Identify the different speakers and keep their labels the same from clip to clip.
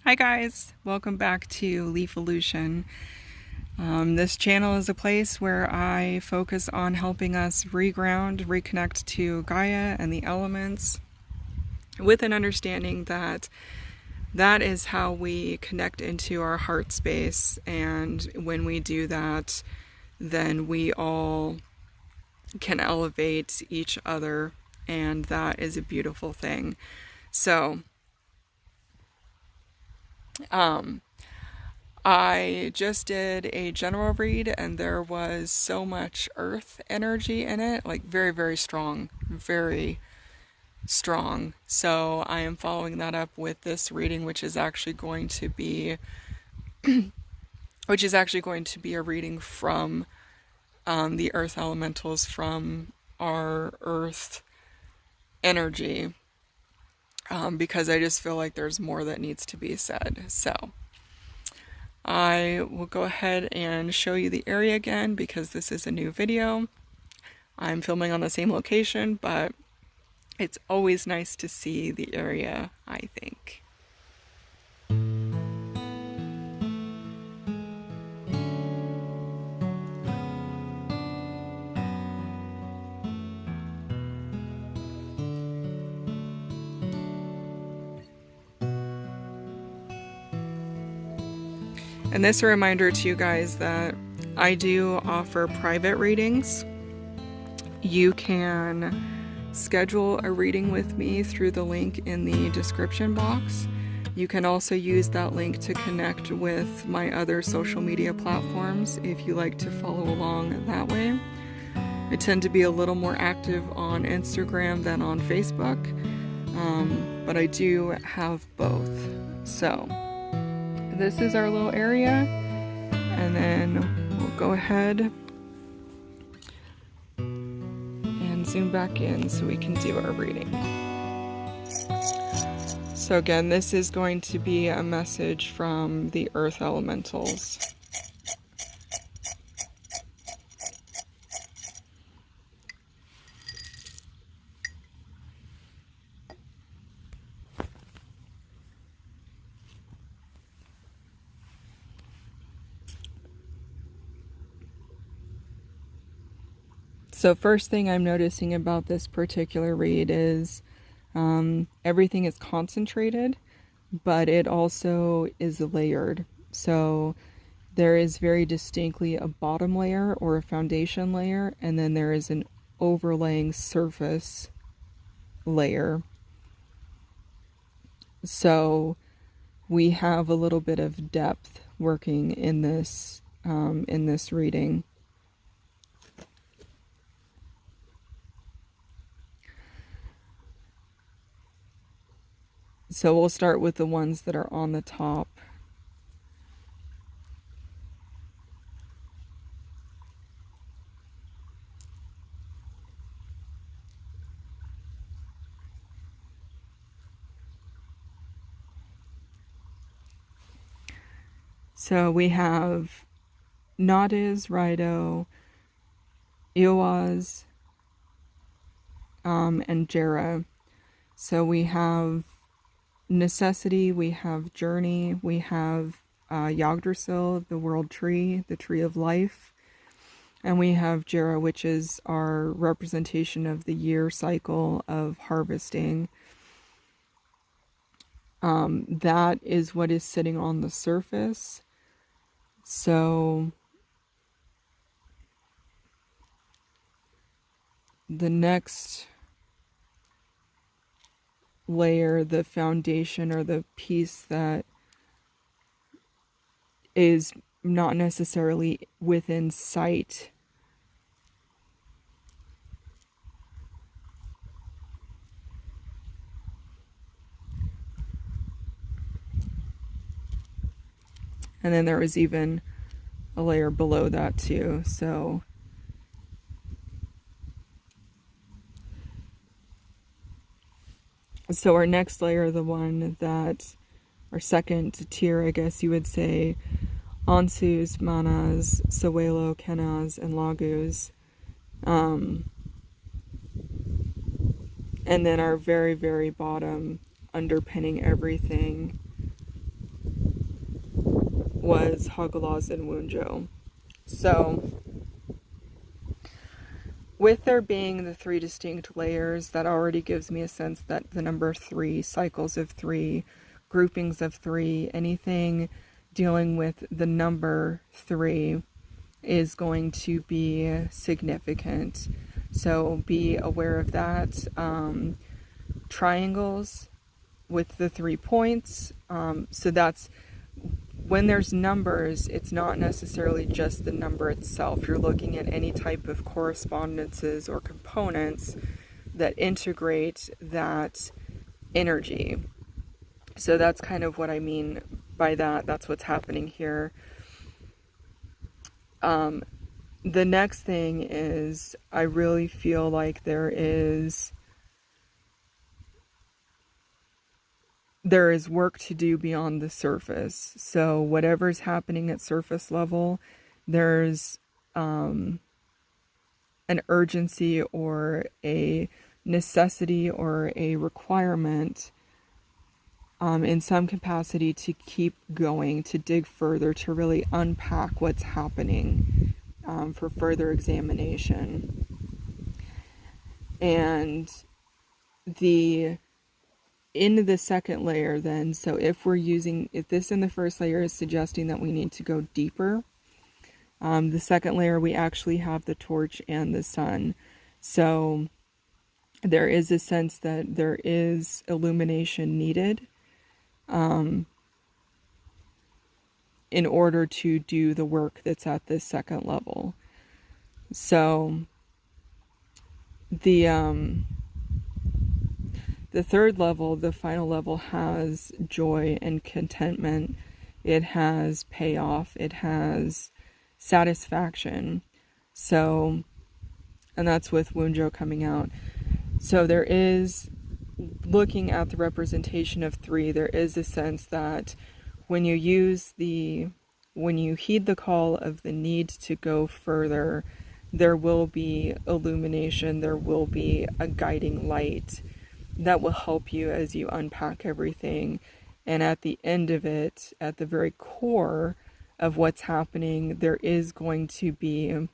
Speaker 1: Hi guys, welcome back to Leaf Illusion. This channel is a place where I focus on helping us reground, reconnect to Gaia and the elements with an understanding that that is how we connect into our heart space, and when we do that, then we all can elevate each other, and that is a beautiful thing. So, I just did a general read and there was so much earth energy in it, like very, very strong, very strong. So I am following that up with this reading, which is actually going to be a reading from the earth elementals, from our earth energy, because I just feel like there's more that needs to be said. So I will go ahead and show you the area again because this is a new video. I'm filming on the same location, but it's always nice to see the area, I think. And this is a reminder to you guys that I do offer private readings. You can schedule a reading with me through the link in the description box. You can also use that link to connect with my other social media platforms if you like to follow along that way. I tend to be a little more active on Instagram than on Facebook, but I do have both. So this is our little area, and then we'll go ahead and zoom back in so we can do our reading. So again, this is going to be a message from the earth elementals. So first thing I'm noticing about this particular read is everything is concentrated, but it also is layered. So there is very distinctly a bottom layer or a foundation layer, and then there is an overlaying surface layer. So we have a little bit of depth working in this reading. So we'll start with the ones that are on the top. So we have Nadiz, Rido, Iwaz, and Jera. So we have necessity, we have journey, we have Yggdrasil, the world tree, the tree of life, and we have Jera, which is our representation of the year cycle of harvesting. That is what is sitting on the surface. So the next layer, the foundation or the piece that is not necessarily within sight, and then there was even a layer below that too. So our next layer, the one that, our second tier, I guess you would say, Ansus, Manas, Sawelo, Kenaz, and Lagus. And then our very, very bottom, underpinning everything, was Hagalaz and Wunjo. So with there being the 3 distinct layers, that already gives me a sense that the number 3, cycles of 3, groupings of 3, anything dealing with the number 3 is going to be significant. So be aware of that. Triangles with the 3 points. So that's when there's numbers, it's not necessarily just the number itself. You're looking at any type of correspondences or components that integrate that energy. So that's kind of what I mean by that. That's what's happening here. The next thing is, I really feel like there is work to do beyond the surface. So whatever's happening at surface level, there's an urgency or a necessity or a requirement in some capacity to keep going, to dig further, to really unpack what's happening for further examination. And in the second layer then, so if this in the first layer is suggesting that we need to go deeper, the second layer we actually have the torch and the sun. So there is a sense that there is illumination needed in order to do the work that's at this second level. So the third level, the final level, has joy and contentment. It has payoff. It has satisfaction. So, and that's with Wunjo coming out. So there is, looking at the representation of 3, there is a sense that when you heed the call of the need to go further, there will be illumination, there will be a guiding light that will help you as you unpack everything. And at the end of it, at the very core of what's happening, there is going to be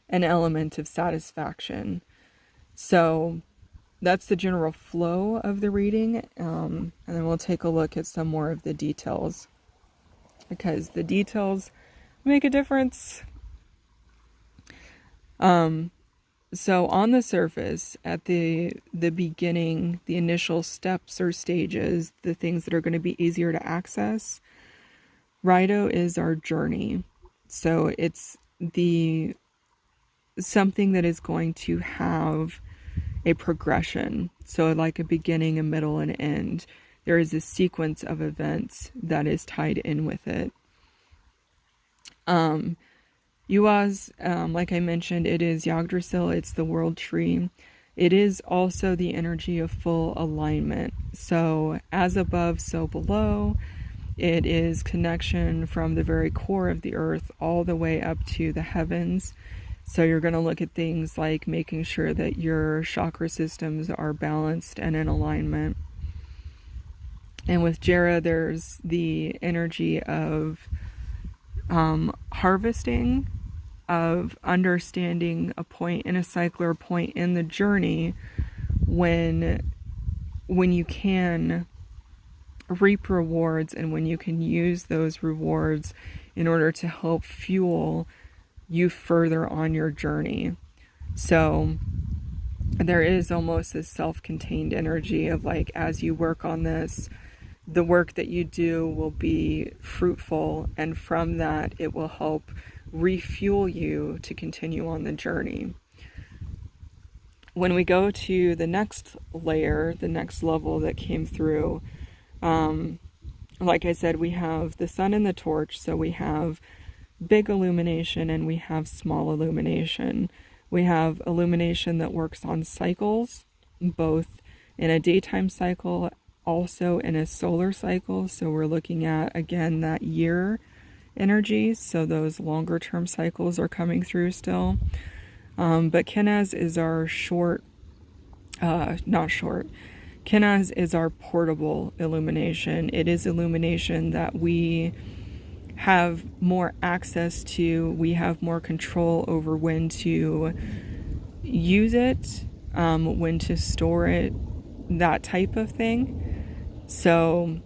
Speaker 1: an element of satisfaction. So that's the general flow of the reading. And then we'll take a look at some more of the details, because the details make a difference. So on the surface, at the beginning, the initial steps or stages, the things that are going to be easier to access, Rido is our journey. So it's something that is going to have a progression. So like a beginning, a middle, and end. There is a sequence of events that is tied in with it. Yuaz, like I mentioned, it is Yggdrasil, it's the world tree. It is also the energy of full alignment. So as above, so below. It is connection from the very core of the earth all the way up to the heavens. So you're going to look at things like making sure that your chakra systems are balanced and in alignment. And with Jera, there's the energy of harvesting, of understanding a point in a cycle or point in the journey when you can reap rewards and when you can use those rewards in order to help fuel you further on your journey. So there is almost this self-contained energy of like, as you work on this, the work that you do will be fruitful, and from that it will help refuel you to continue on the journey. When we go to the next layer, the next level that came through, like I said, we have the sun and the torch. So we have big illumination and we have small illumination. We have illumination that works on cycles, both in a daytime cycle, also in a solar cycle. So we're looking at, again, that year energy. So those longer term cycles are coming through still. But Kenaz is our Kenaz is our portable illumination. It is illumination that we have more access to, we have more control over when to use it, when to store it, that type of thing. So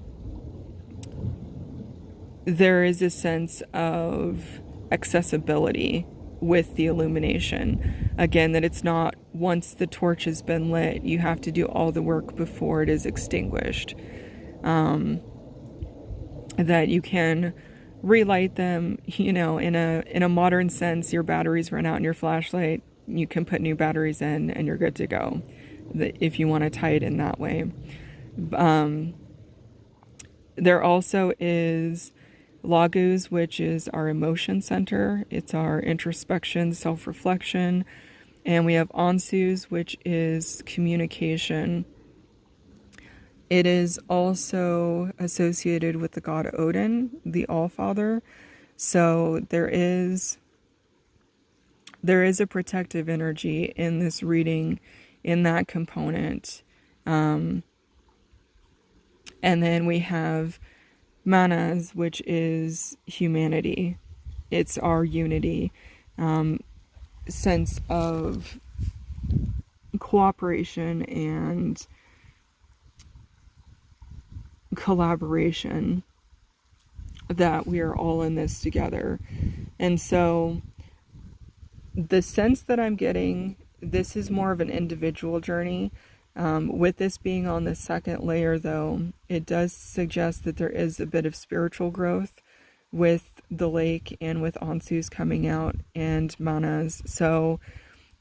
Speaker 1: there is a sense of accessibility with the illumination. Again, that it's not once the torch has been lit, you have to do all the work before it is extinguished. That you can relight them, in a modern sense. Your batteries run out in your flashlight, you can put new batteries in and you're good to go, if you want to tie it in that way. There also is Laguz, which is our emotion center. It's our introspection, self-reflection. And we have Ansus, which is communication. It is also associated with the god Odin, the Allfather. So there is a protective energy in this reading, in that component. And then we have Manas, which is humanity. It's our unity, sense of cooperation and collaboration, that we are all in this together. And so the sense that I'm getting, this is more of an individual journey. With this being on the second layer, though, it does suggest that there is a bit of spiritual growth with the lake and with Ansus coming out and Manas. So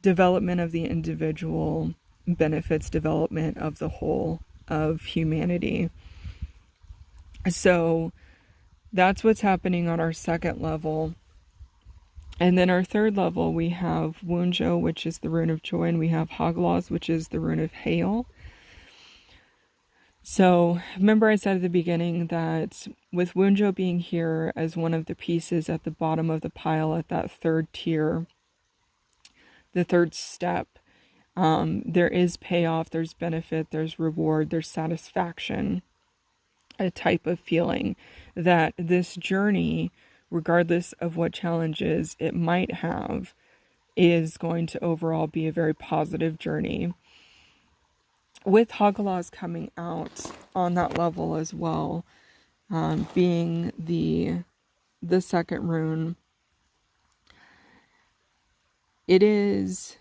Speaker 1: development of the individual benefits development of the whole of humanity. So that's what's happening on our second level. And then our third level, we have Wunjo, which is the rune of joy, and we have Haglas, which is the rune of hail. So remember I said at the beginning that with Wunjo being here as one of the pieces at the bottom of the pile at that third tier, the third step, there is payoff, there's benefit, there's reward, there's satisfaction, a type of feeling that this journey, regardless of what challenges it might have, is going to overall be a very positive journey. With Haglas coming out on that level as well, being the second rune, it is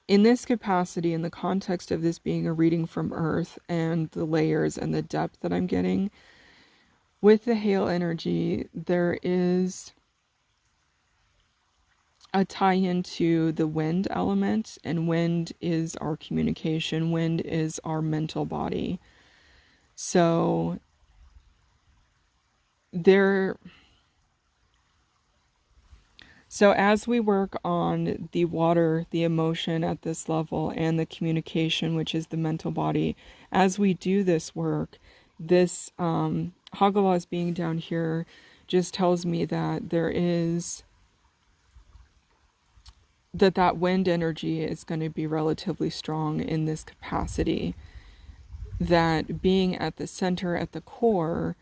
Speaker 1: in this capacity, in the context of this being a reading from Earth and the layers and the depth that I'm getting, with the hail energy, there is a tie-in to the wind element, and wind is our communication, wind is our mental body. So as we work on the water, the emotion at this level, and the communication, which is the mental body, as we do this work, this Haglas being down here just tells me that that wind energy is going to be relatively strong in this capacity. That being at the center, at the core,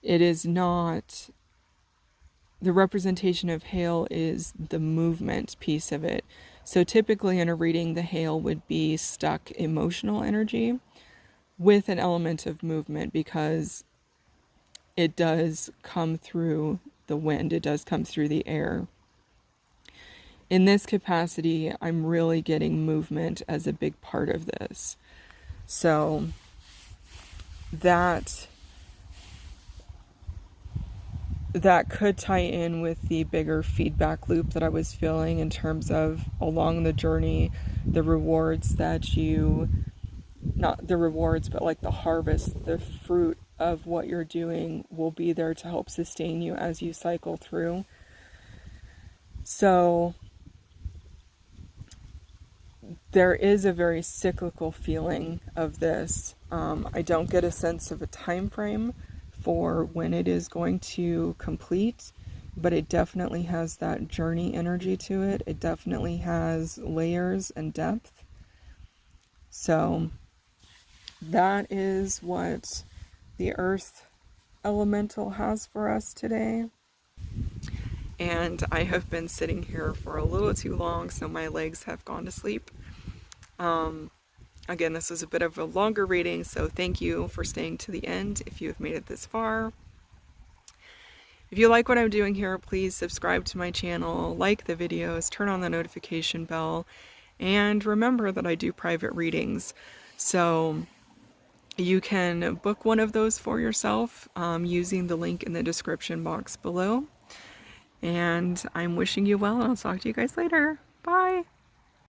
Speaker 1: it is not, the representation of hail is the movement piece of it. So typically in a reading, the hail would be stuck emotional energy with an element of movement, because it does come through the wind, it does come through the air. In this capacity, I'm really getting movement as a big part of this. So that could tie in with the bigger feedback loop that I was feeling in terms of along the journey, the rewards that you, not the rewards, but like the harvest, the fruit of what you're doing will be there to help sustain you as you cycle through. So there is a very cyclical feeling of this. I don't get a sense of a time frame for when it is going to complete, but it definitely has that journey energy to it. It definitely has layers and depth. So that is what the earth elemental has for us today. And I have been sitting here for a little too long, so my legs have gone to sleep. Again, this was a bit of a longer reading, so thank you for staying to the end if you have made it this far. If you like what I'm doing here, please subscribe to my channel, like the videos, turn on the notification bell, and remember that I do private readings. So you can book one of those for yourself using the link in the description box below. And I'm wishing you well, and I'll talk to you guys later. Bye!